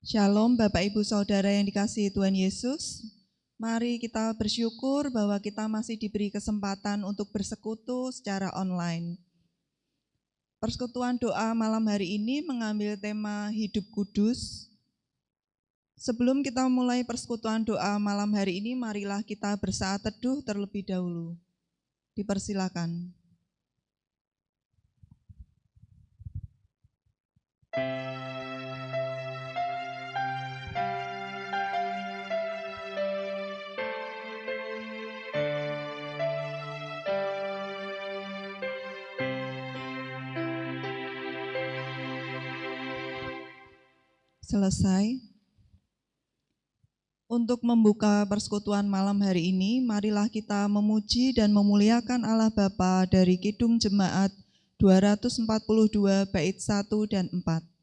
Shalom Bapak Ibu Saudara yang dikasihi Tuhan Yesus. Mari kita bersyukur bahwa kita masih diberi kesempatan untuk bersekutu secara online. Persekutuan doa malam hari ini mengambil tema hidup kudus. Sebelum kita mulai persekutuan doa malam hari ini, marilah kita bersaat teduh terlebih dahulu. Dipersilakan. Selesai. Untuk membuka persekutuan malam hari ini, marilah kita memuji dan memuliakan Allah Bapa dari Kidung Jemaat 242 bait 1 dan 4.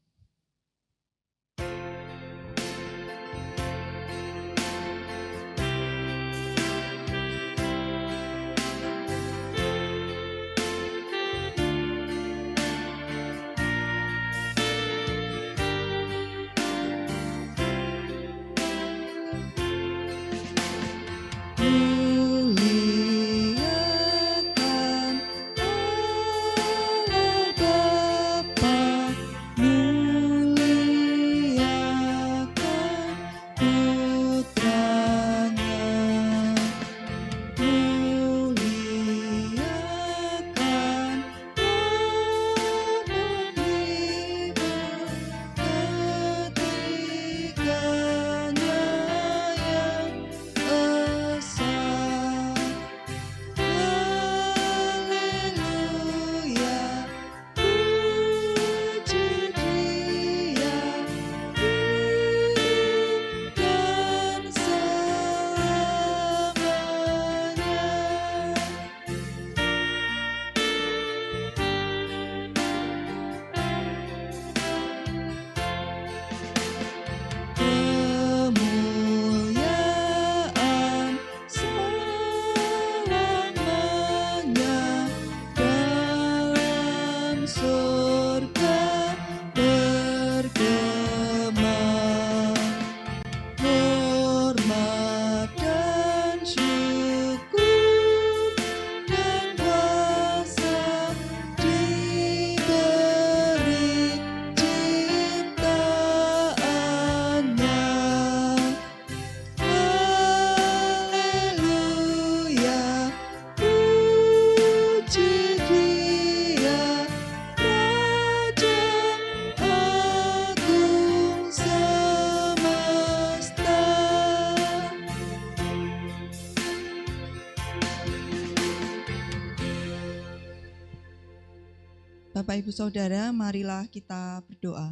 Bapak Ibu Saudara, marilah kita berdoa.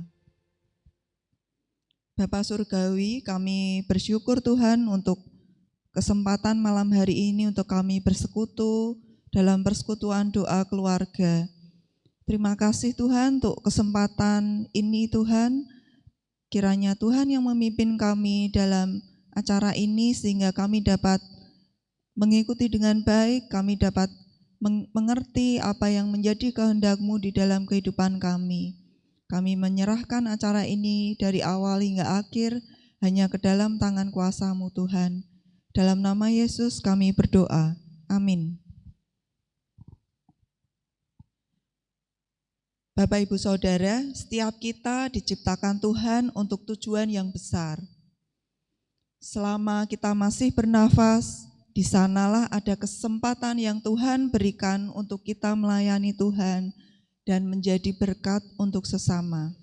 Bapa Surgawi, kami bersyukur Tuhan untuk kesempatan malam hari ini untuk kami bersekutu dalam persekutuan doa keluarga. Terima kasih Tuhan untuk kesempatan ini Tuhan. Kiranya Tuhan yang memimpin kami dalam acara ini sehingga kami dapat mengikuti dengan baik, kami dapat mengerti apa yang menjadi kehendak-Mu di dalam kehidupan kami. Kami menyerahkan acara ini dari awal hingga akhir hanya ke dalam tangan kuasa-Mu Tuhan. Dalam nama Yesus kami berdoa. Amin. Bapak Ibu Saudara, setiap kita diciptakan Tuhan untuk tujuan yang besar. Selama kita masih bernafas, di sanalah ada kesempatan yang Tuhan berikan untuk kita melayani Tuhan dan menjadi berkat untuk sesama.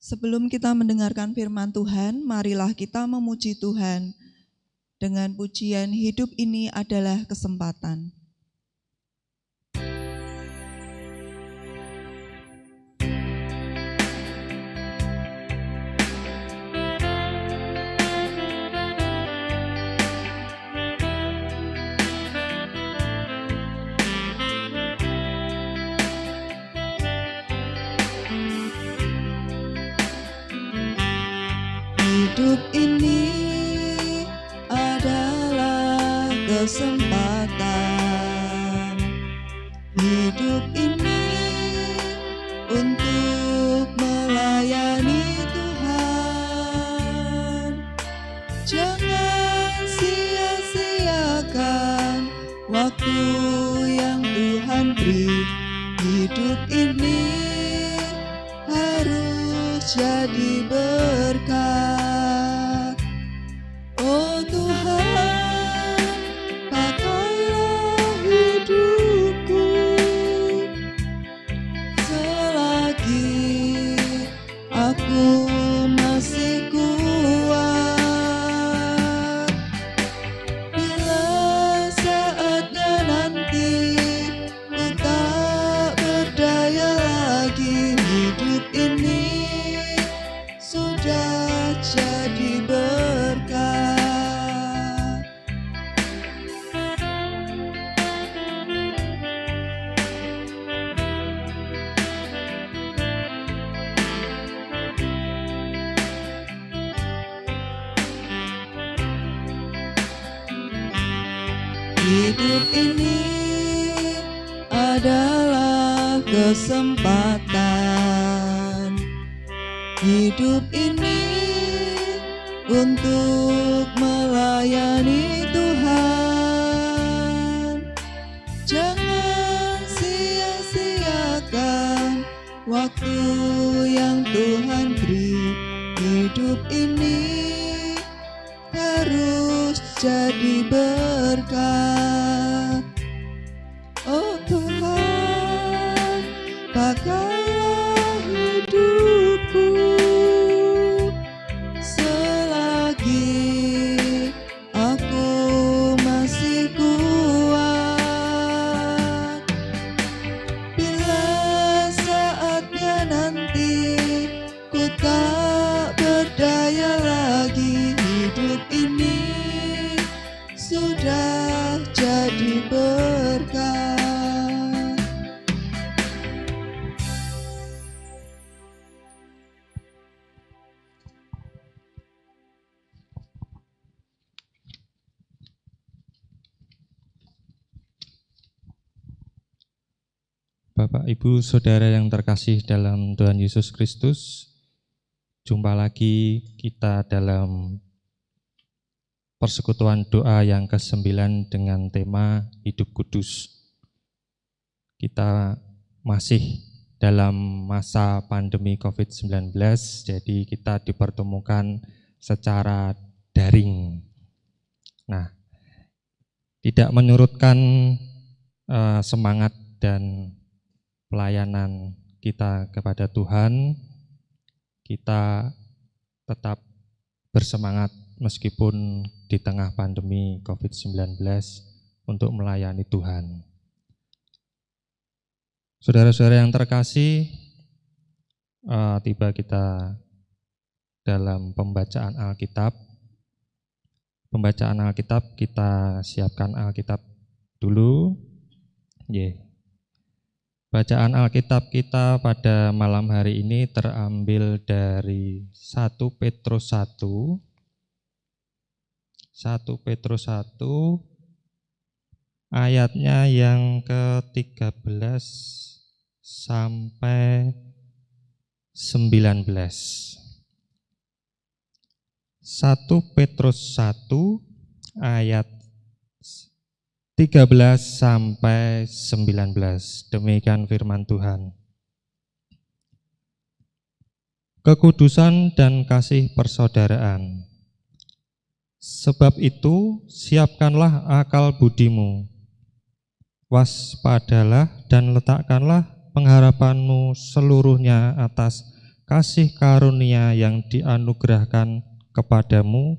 Sebelum kita mendengarkan firman Tuhan, marilah kita memuji Tuhan dengan pujian hidup ini adalah kesempatan. Hidup ini adalah kesempatan. Hidup ini untuk melayani waktu yang Tuhan beri, hidup ini harus jadi berkat. Oh Tuhan, pakailah hidupku selagi aku masih kuat. Bila saatnya nanti ku tak berdaya lagi, hidup ini sudah jadi berkat. Hidup ini adalah kesempatan. Hidup ini untuk melayani Tuhan. Jangan sia-siakan waktu yang Tuhan beri. Hidup ini harus jadi berkat. Oh Tuhan, pakailah hidupku selagi aku masih kuat. Bila saatnya nanti ku tak berdaya lagi, hidup ini sudah jadi berkat. Bapak, Ibu, Saudara yang terkasih dalam Tuhan Yesus Kristus, jumpa lagi kita dalam persekutuan doa yang ke-9 dengan tema Hidup Kudus. Kita masih dalam masa pandemi COVID-19, jadi kita dipertemukan secara daring. Nah, tidak menyurutkan semangat dan pelayanan kita kepada Tuhan. Kita tetap bersemangat meskipun di tengah pandemi COVID-19 untuk melayani Tuhan. Saudara-saudara yang terkasih, tiba kita dalam pembacaan Alkitab. Pembacaan Alkitab, kita siapkan Alkitab dulu. Bacaan Alkitab kita pada malam hari ini terambil dari 1 Petrus 1 ayatnya yang ke-13 sampai 19. 1 Petrus 1 ayat 13 sampai 19. Demikian firman Tuhan. Kekudusan dan kasih persaudaraan. Sebab itu, siapkanlah akal budimu. Waspadalah dan letakkanlah pengharapanmu seluruhnya atas kasih karunia yang dianugerahkan kepadamu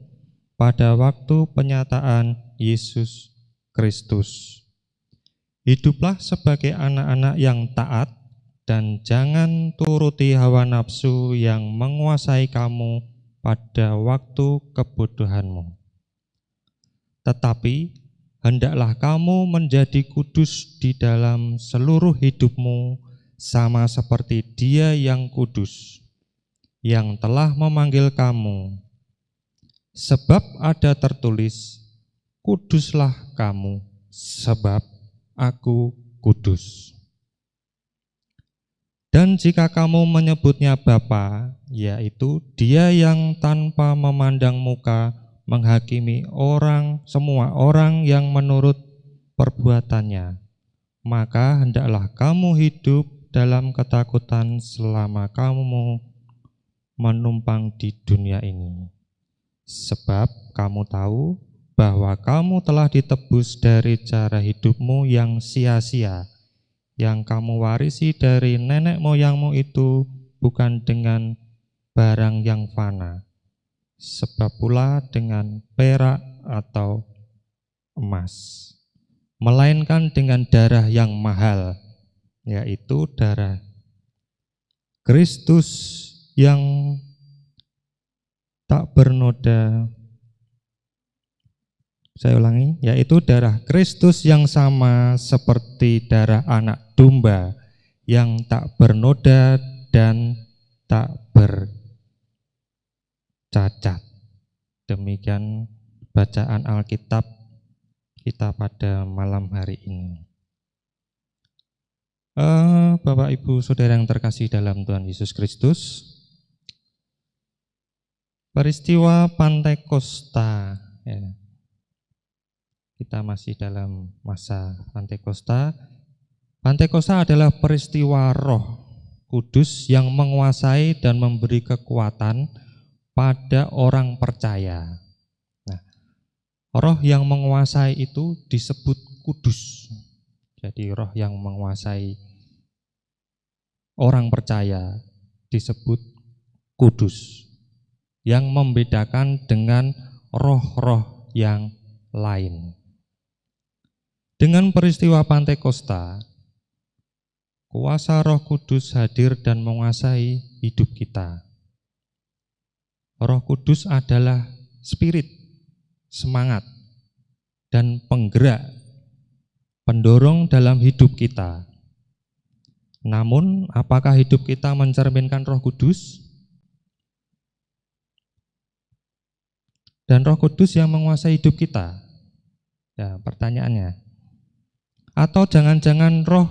pada waktu penyataan Yesus Kristus. Hiduplah sebagai anak-anak yang taat dan jangan turuti hawa nafsu yang menguasai kamu pada waktu kebodohanmu. Tetapi hendaklah kamu menjadi kudus di dalam seluruh hidupmu, sama seperti Dia yang kudus, yang telah memanggil kamu. Sebab ada tertulis, kuduslah kamu, sebab aku kudus. Dan jika kamu menyebutnya Bapa, yaitu Dia yang tanpa memandang muka menghakimi semua orang yang menurut perbuatannya, maka hendaklah kamu hidup dalam ketakutan selama kamu menumpang di dunia ini. Sebab kamu tahu bahwa kamu telah ditebus dari cara hidupmu yang sia-sia, yang kamu warisi dari nenek moyangmu itu, bukan dengan barang yang fana, sebab pula dengan perak atau emas, melainkan dengan darah yang mahal, yaitu darah Kristus yang tak bernoda. Saya ulangi, yaitu darah Kristus yang sama seperti darah anak domba yang tak bernoda dan tak bercacat. Demikian bacaan Alkitab kita pada malam hari ini. Bapak Ibu Saudara yang terkasih dalam Tuhan Yesus Kristus, peristiwa Pantekosta, ya. Kita masih dalam masa Pantekosta. Pantekosta adalah peristiwa Roh Kudus yang menguasai dan memberi kekuatan pada orang percaya. Nah, roh yang menguasai itu disebut kudus. Jadi roh yang menguasai orang percaya disebut kudus, yang membedakan dengan roh-roh yang lain. Dengan peristiwa Pantekosta, kuasa Roh Kudus hadir dan menguasai hidup kita. Roh Kudus adalah spirit, semangat, dan penggerak, pendorong dalam hidup kita. Namun, apakah hidup kita mencerminkan Roh Kudus? Dan Roh Kudus yang menguasai hidup kita? Ya, pertanyaannya. Atau jangan-jangan roh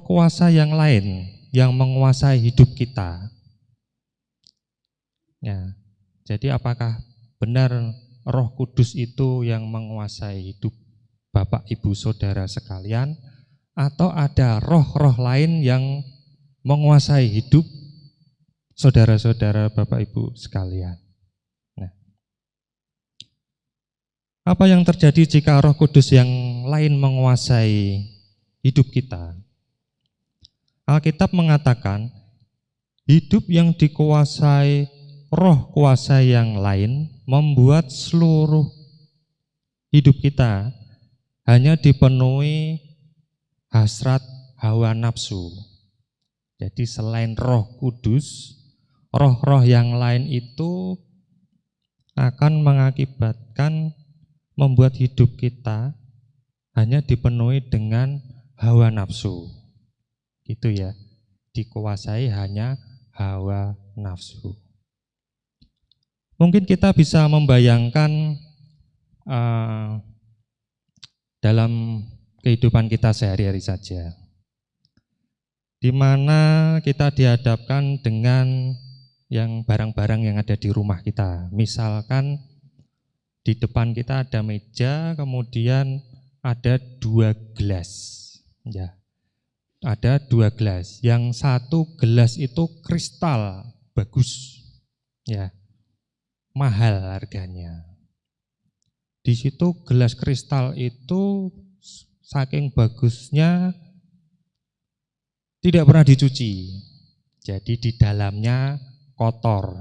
kuasa yang lain yang menguasai hidup kita? Ya, jadi apakah benar Roh Kudus itu yang menguasai hidup Bapak Ibu Saudara sekalian, atau ada roh-roh lain yang menguasai hidup saudara-saudara Bapak Ibu sekalian? Nah, apa yang terjadi jika Roh Kudus yang lain menguasai hidup kita? Alkitab mengatakan hidup yang dikuasai roh kuasa yang lain membuat seluruh hidup kita hanya dipenuhi hasrat hawa nafsu. Jadi selain Roh Kudus, roh-roh yang lain itu akan mengakibatkan membuat hidup kita hanya dipenuhi dengan hawa nafsu. Gitu ya, dikuasai hanya hawa nafsu. Mungkin kita bisa membayangkan dalam kehidupan kita sehari-hari saja, di mana kita dihadapkan dengan yang barang-barang yang ada di rumah kita. Misalkan di depan kita ada meja, kemudian ada 2 gelas. Ya, ada 2 gelas. Yang satu gelas itu kristal, bagus, ya, mahal harganya. Di situ gelas kristal itu saking bagusnya tidak pernah dicuci. Jadi di dalamnya kotor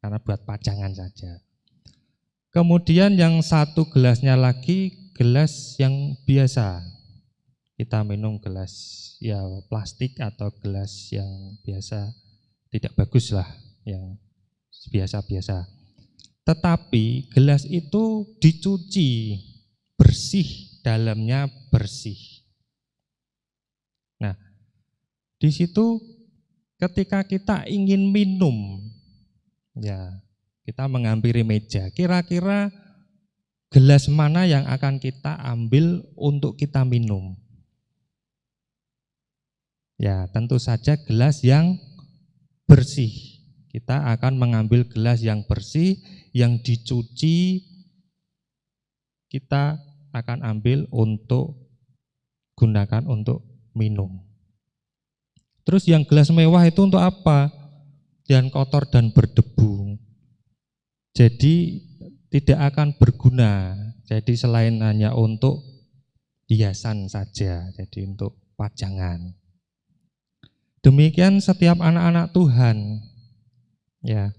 karena buat pajangan saja. Kemudian yang satu gelasnya lagi gelas yang biasa. Kita minum gelas ya plastik atau gelas yang biasa, tidak bagus lah, yang biasa-biasa. Tetapi gelas itu dicuci, bersih, dalamnya bersih. Nah, di situ ketika kita ingin minum, ya kita menghampiri meja, kira-kira gelas mana yang akan kita ambil untuk kita minum? Ya, tentu saja gelas yang bersih. Kita akan mengambil gelas yang bersih, yang dicuci, kita akan ambil untuk gunakan untuk minum. Terus yang gelas mewah itu untuk apa? Yang kotor dan berdebu. Jadi tidak akan berguna. Jadi selain hanya untuk hiasan saja, jadi untuk pajangan. Demikian setiap anak-anak Tuhan, ya,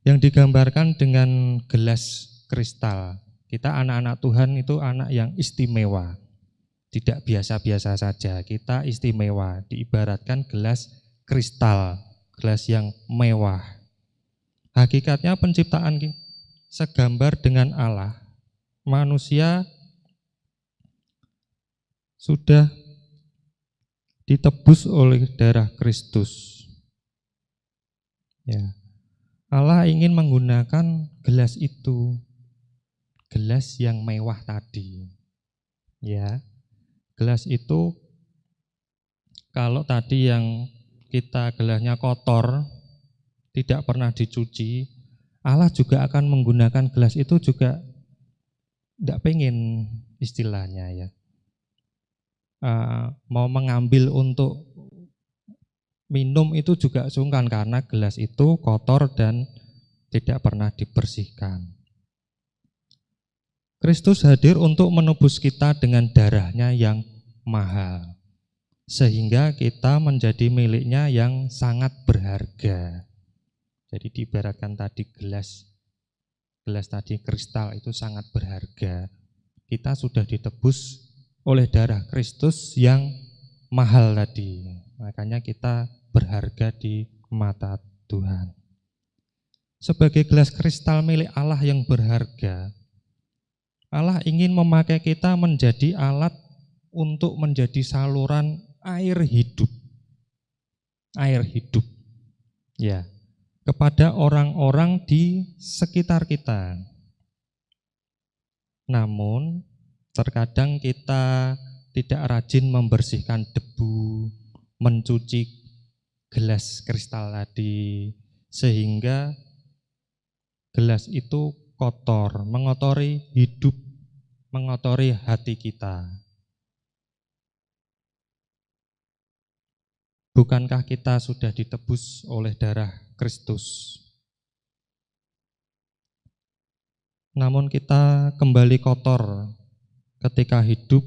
yang digambarkan dengan gelas kristal. Kita anak-anak Tuhan itu anak yang istimewa, tidak biasa-biasa saja. Kita istimewa, diibaratkan gelas kristal, gelas yang mewah. Hakikatnya penciptaan segambar dengan Allah. Manusia sudah ditebus oleh darah Kristus. Ya. Allah ingin menggunakan gelas itu, gelas yang mewah tadi. Ya. Gelas itu kalau tadi yang kita gelasnya kotor, tidak pernah dicuci, Allah juga akan menggunakan gelas itu juga tidak pengen istilahnya ya. Mau mengambil untuk minum itu juga sungkan karena gelas itu kotor dan tidak pernah dibersihkan. Kristus hadir untuk menebus kita dengan darahnya yang mahal, sehingga kita menjadi miliknya yang sangat berharga. Jadi diibaratkan tadi gelas tadi kristal itu sangat berharga. Kita sudah ditebus oleh darah Kristus yang mahal tadi. Makanya kita berharga di mata Tuhan. Sebagai gelas kristal milik Allah yang berharga, Allah ingin memakai kita menjadi alat untuk menjadi saluran air hidup. Air hidup. Ya. Kepada orang-orang di sekitar kita. Namun, terkadang kita tidak rajin membersihkan debu, mencuci gelas kristal tadi, sehingga gelas itu kotor, mengotori hidup, mengotori hati kita. Bukankah kita sudah ditebus oleh darah Kristus? Namun kita kembali kotor ketika hidup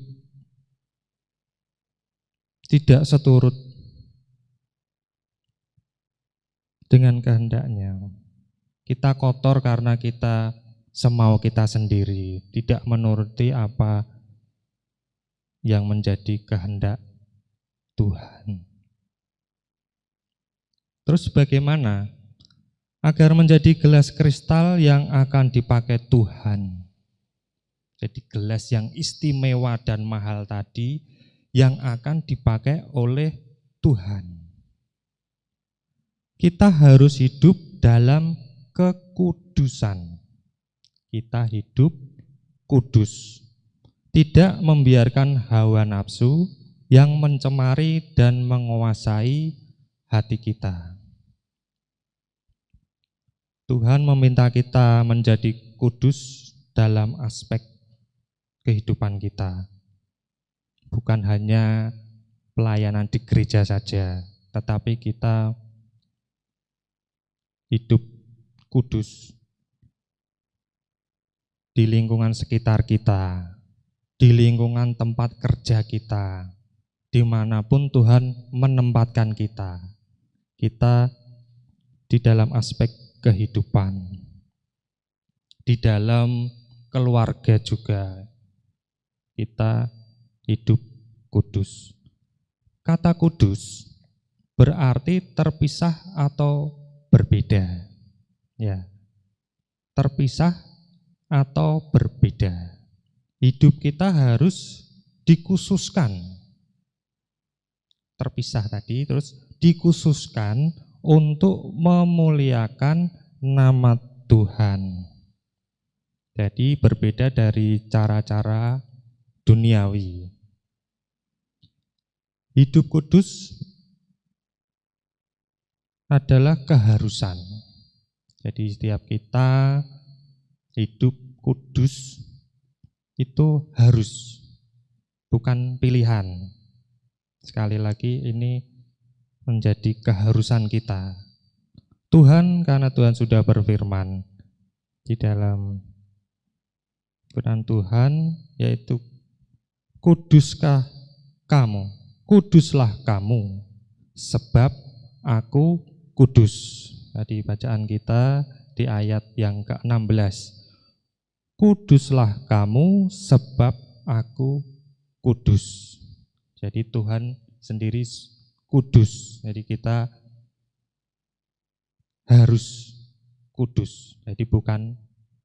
tidak seturut dengan kehendaknya. Kita kotor karena kita semau kita sendiri, tidak menuruti apa yang menjadi kehendak Tuhan. Terus bagaimana agar menjadi gelas kristal yang akan dipakai Tuhan? Jadi gelas yang istimewa dan mahal tadi yang akan dipakai oleh Tuhan. Kita harus hidup dalam kekudusan. Kita hidup kudus, tidak membiarkan hawa nafsu yang mencemari dan menguasai hati kita. Tuhan meminta kita menjadi kudus dalam aspek kehidupan kita. Bukan hanya pelayanan di gereja saja, tetapi kita hidup kudus di lingkungan sekitar kita, di lingkungan tempat kerja kita, dimanapun Tuhan menempatkan kita. Kita di dalam aspek kehidupan, di dalam keluarga juga kita hidup kudus. Kata kudus berarti terpisah atau berbeda. Ya. Terpisah atau berbeda. Hidup kita harus dikhususkan. Terpisah tadi terus dikhususkan untuk memuliakan nama Tuhan. Jadi berbeda dari cara-cara duniawi. Hidup kudus adalah keharusan. Jadi setiap kita hidup kudus itu harus, bukan pilihan. Sekali lagi ini menjadi keharusan kita. Tuhan, karena Tuhan sudah berfirman di dalam firman Tuhan, yaitu kuduskah kamu, kuduslah kamu, sebab aku kudus. Tadi bacaan kita di ayat yang ke-16. Kuduslah kamu sebab aku kudus. Jadi Tuhan sendiri kudus. Jadi kita harus kudus. Jadi bukan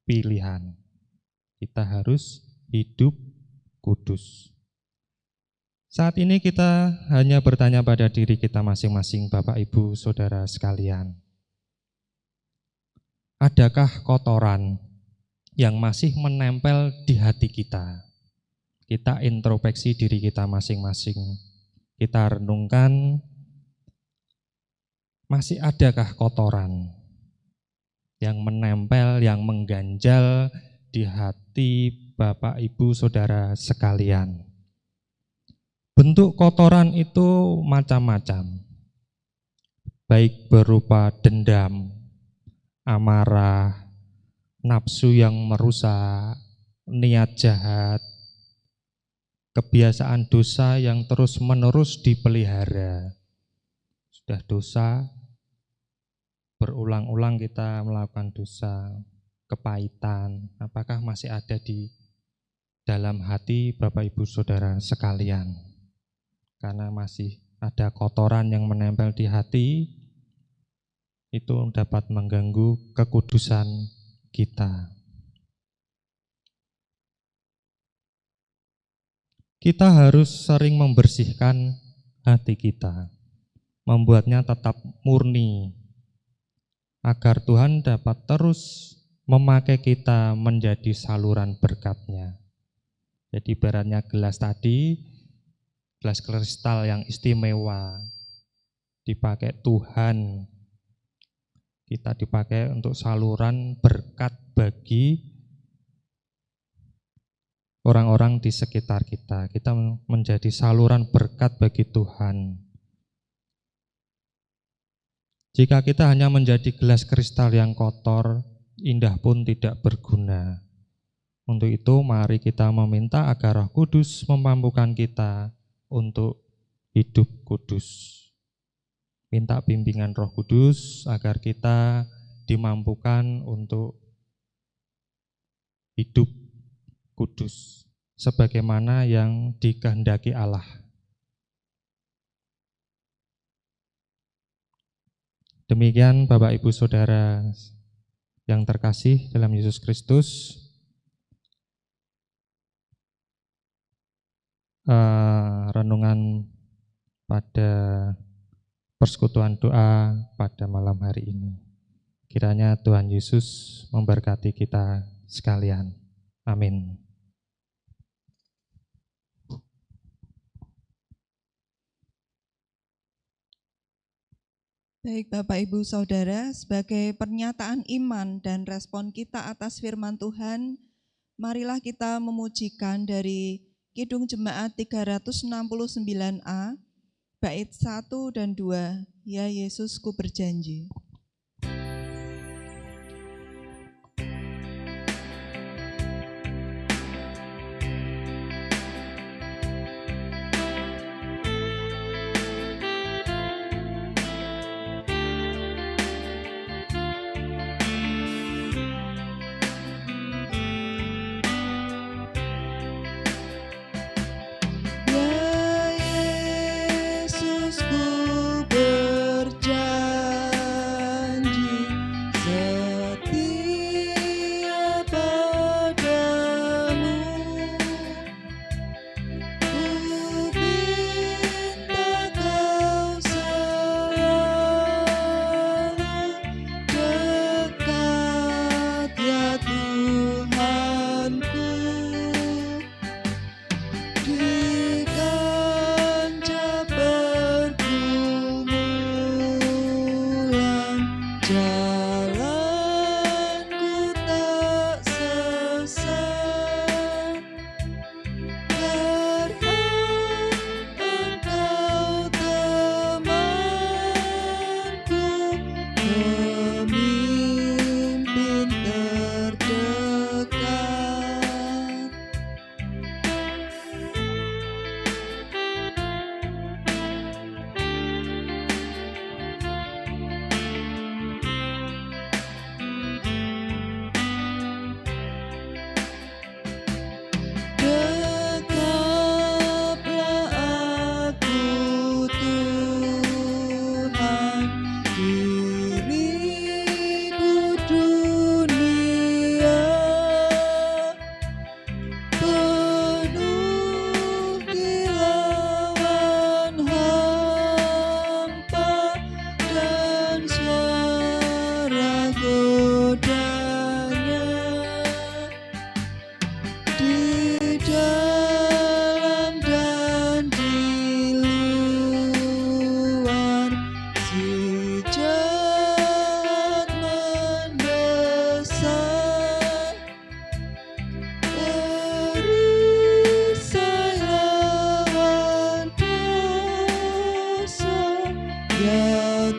pilihan. Kita harus hidup kudus. Saat ini kita hanya bertanya pada diri kita masing-masing, Bapak, Ibu, Saudara sekalian. Adakah kotoran yang masih menempel di hati kita? Kita introspeksi diri kita masing-masing. Kita renungkan, masih adakah kotoran yang menempel, yang mengganjal di hati Bapak, Ibu, Saudara sekalian? Bentuk kotoran itu macam-macam, baik berupa dendam, amarah, nafsu yang merusak, niat jahat, kebiasaan dosa yang terus-menerus dipelihara. Sudah dosa, berulang-ulang kita melakukan dosa, kepahitan, apakah masih ada di dalam hati Bapak, Ibu, Saudara sekalian? Karena masih ada kotoran yang menempel di hati, itu dapat mengganggu kekudusan kita. Kita harus sering membersihkan hati kita, membuatnya tetap murni, agar Tuhan dapat terus memakai kita menjadi saluran berkat-Nya. Jadi ibaratnya gelas tadi, gelas kristal yang istimewa, dipakai Tuhan, kita dipakai untuk saluran berkat bagi orang-orang di sekitar kita. Kita menjadi saluran berkat bagi Tuhan. Jika kita hanya menjadi gelas kristal yang kotor, indah pun tidak berguna. Untuk itu mari kita meminta agar Roh Kudus memampukan kita untuk hidup kudus. Minta bimbingan Roh Kudus agar kita dimampukan untuk hidup kudus sebagaimana yang dikehendaki Allah. Demikian Bapak, Ibu, Saudara yang terkasih dalam Yesus Kristus, renungan pada persekutuan doa pada malam hari ini. Kiranya Tuhan Yesus memberkati kita sekalian. Amin. Baik Bapak, Ibu, Saudara, sebagai pernyataan iman dan respon kita atas firman Tuhan, marilah kita memujikan dari Kidung Jemaat 369A, bait 1 dan 2, Ya Yesus ku berjanji.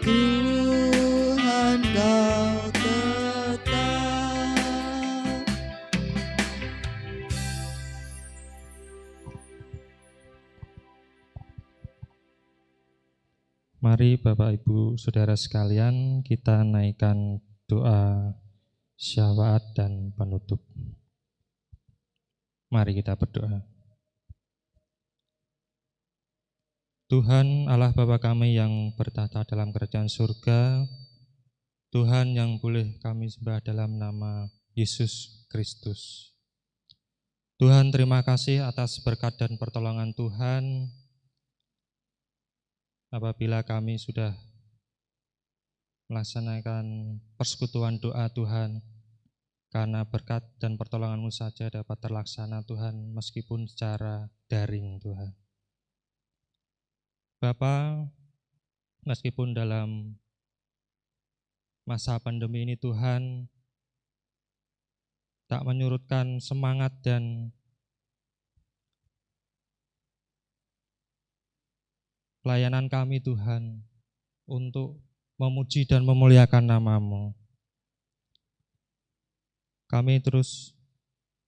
Tuhan Kau tetap. Mari Bapak Ibu Saudara sekalian, kita naikkan doa syafaat dan penutup. Mari kita berdoa. Tuhan Allah Bapa kami yang bertahta dalam kerajaan surga, Tuhan yang boleh kami sembah dalam nama Yesus Kristus. Tuhan, terima kasih atas berkat dan pertolongan Tuhan. Apabila kami sudah melaksanakan persekutuan doa Tuhan, karena berkat dan pertolongan-Mu saja dapat terlaksana Tuhan, meskipun secara daring Tuhan. Bapa, meskipun dalam masa pandemi ini Tuhan tak menyurutkan semangat dan pelayanan kami Tuhan untuk memuji dan memuliakan nama-Mu. Kami terus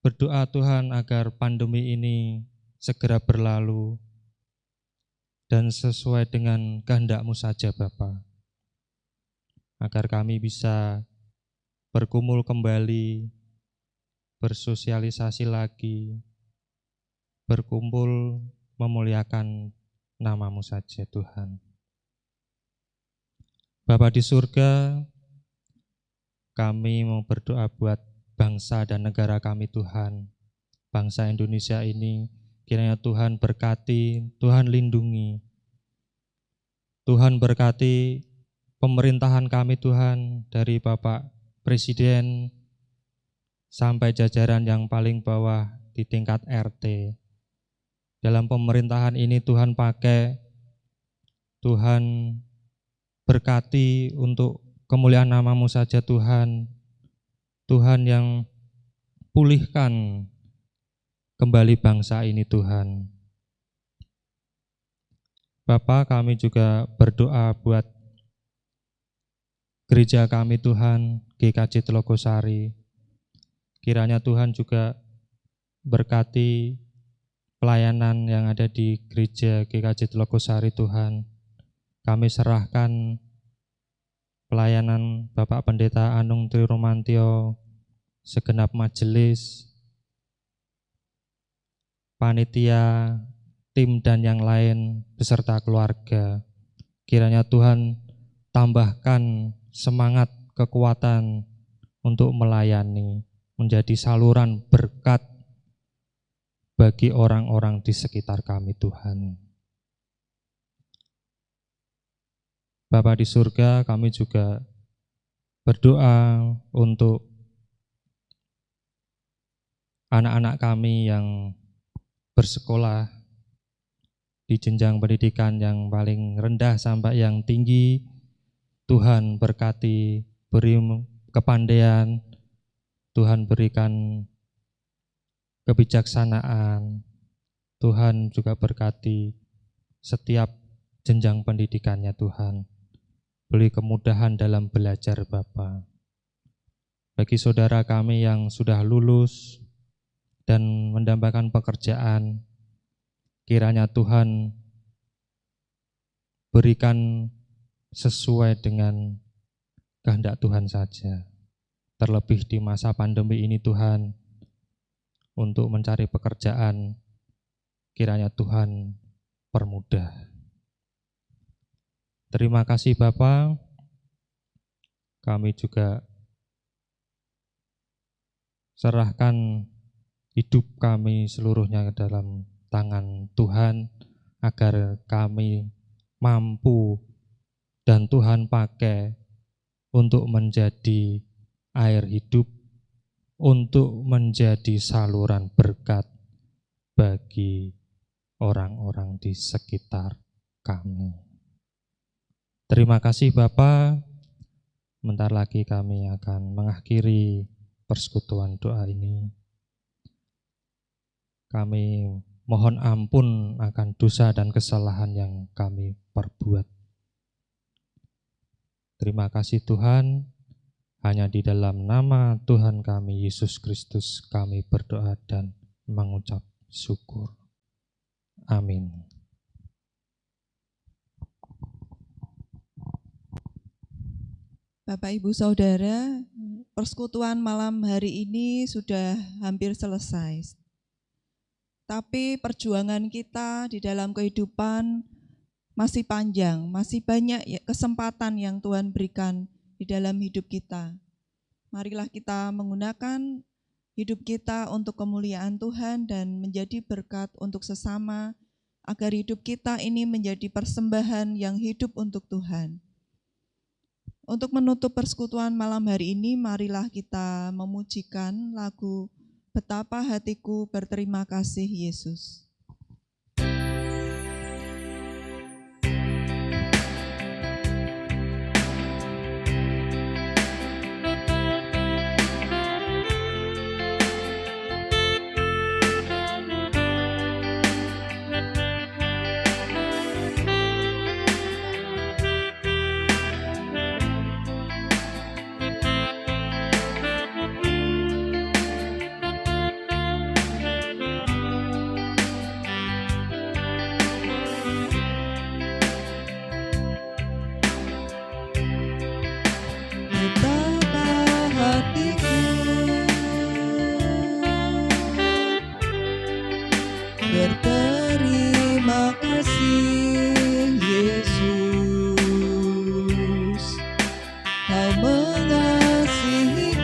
berdoa Tuhan agar pandemi ini segera berlalu dan sesuai dengan kehendak-Mu saja Bapa. Agar kami bisa berkumpul kembali, bersosialisasi lagi, berkumpul memuliakan nama-Mu saja Tuhan. Bapa di surga, kami mau berdoa buat bangsa dan negara kami Tuhan. Bangsa Indonesia ini kiranya Tuhan berkati, Tuhan lindungi. Tuhan berkati pemerintahan kami Tuhan, dari Bapak Presiden sampai jajaran yang paling bawah di tingkat RT. Dalam pemerintahan ini Tuhan pakai, Tuhan berkati untuk kemuliaan nama-Mu saja Tuhan. Tuhan yang pulihkan kembali bangsa ini Tuhan. Bapa, kami juga berdoa buat gereja kami Tuhan, GKJ Telogosari. Kiranya Tuhan juga berkati pelayanan yang ada di gereja GKJ Telogosari Tuhan. Kami serahkan pelayanan Bapak Pendeta Anung Tri Romantio, segenap majelis, panitia, tim dan yang lain beserta keluarga. Kiranya Tuhan tambahkan semangat, kekuatan untuk melayani, menjadi saluran berkat bagi orang-orang di sekitar kami Tuhan. Bapa di surga, kami juga berdoa untuk anak-anak kami yang bersekolah di jenjang pendidikan yang paling rendah sampai yang tinggi. Tuhan berkati, beri kepandaian, Tuhan berikan kebijaksanaan, Tuhan juga berkati setiap jenjang pendidikannya Tuhan. Beri kemudahan dalam belajar Bapa. Bagi saudara kami yang sudah lulus dan mendambakan pekerjaan, kiranya Tuhan berikan sesuai dengan kehendak Tuhan saja. Terlebih di masa pandemi ini Tuhan, untuk mencari pekerjaan, kiranya Tuhan permudah. Terima kasih Bapa. Kami juga serahkan hidup kami seluruhnya ke dalam tangan Tuhan, agar kami mampu dan Tuhan pakai untuk menjadi air hidup, untuk menjadi saluran berkat bagi orang-orang di sekitar kami. Terima kasih Bapa. Bentar lagi kami akan mengakhiri persekutuan doa ini. Kami mohon ampun akan dosa dan kesalahan yang kami perbuat. Terima kasih Tuhan, hanya di dalam nama Tuhan kami Yesus Kristus kami berdoa dan mengucap syukur. Amin. Bapak Ibu Saudara, persekutuan malam hari ini sudah hampir selesai. Tapi perjuangan kita di dalam kehidupan masih panjang, masih banyak kesempatan yang Tuhan berikan di dalam hidup kita. Marilah kita menggunakan hidup kita untuk kemuliaan Tuhan dan menjadi berkat untuk sesama, agar hidup kita ini menjadi persembahan yang hidup untuk Tuhan. Untuk menutup persekutuan malam hari ini, marilah kita memujikan lagu Betapa Hatiku Berterima Kasih Yesus. Berterima kasih Yesus, Kau mengasihiku,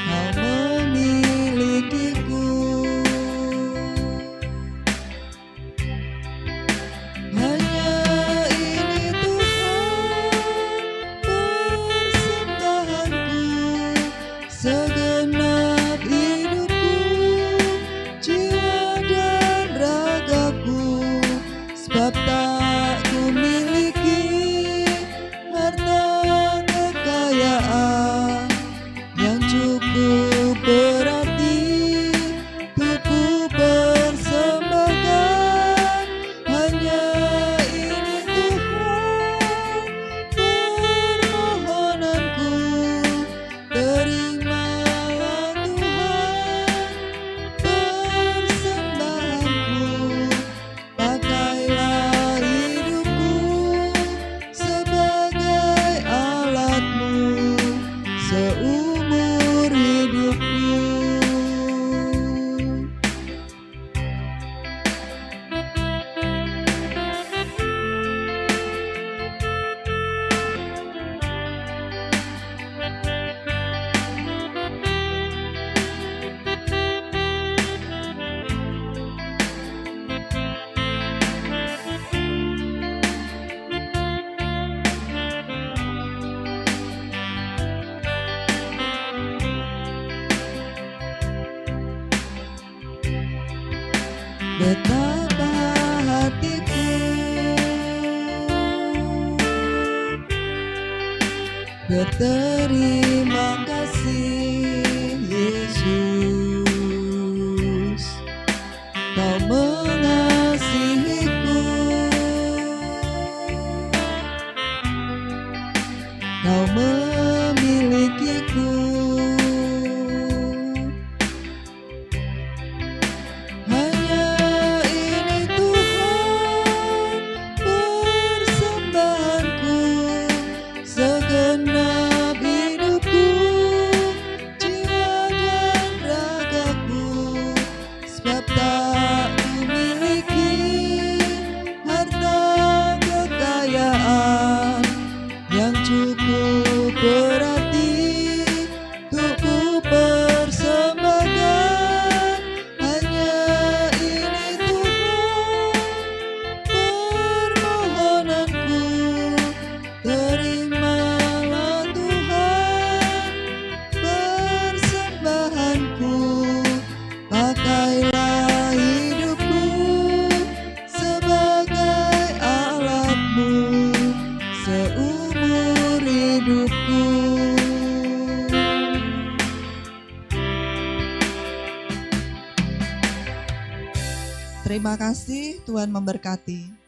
Kau memilikiku. Hanya ini Tuhan persembahanku, segenap hidupku, jiwa dan ragaku, sebab tak ku miliki harta kekayaan yang cukup berarti untuk ku persembahkan. Hanya ini Tuhan permohonanku, terimalah Tuhan persembahanku, pakailah hidupku sebagai alat-Mu seumur hidupku. Betapa hatiku berterima kasih Yesus, Kau mengasihiku, Kau memilikiku. Hanya ini Tuhan persembahanku, segenap hidupku, jiwa dan ragaku, sebab tak ku miliki harta kekayaan yang cukup berarti untuk ku persembahkan. Hanya ini Tuhan permohonanku, terimalah Tuhan persembahanku, pakailah hidupku sebagai alat-Mu seumur hidupku. Terima kasih, Tuhan memberkati.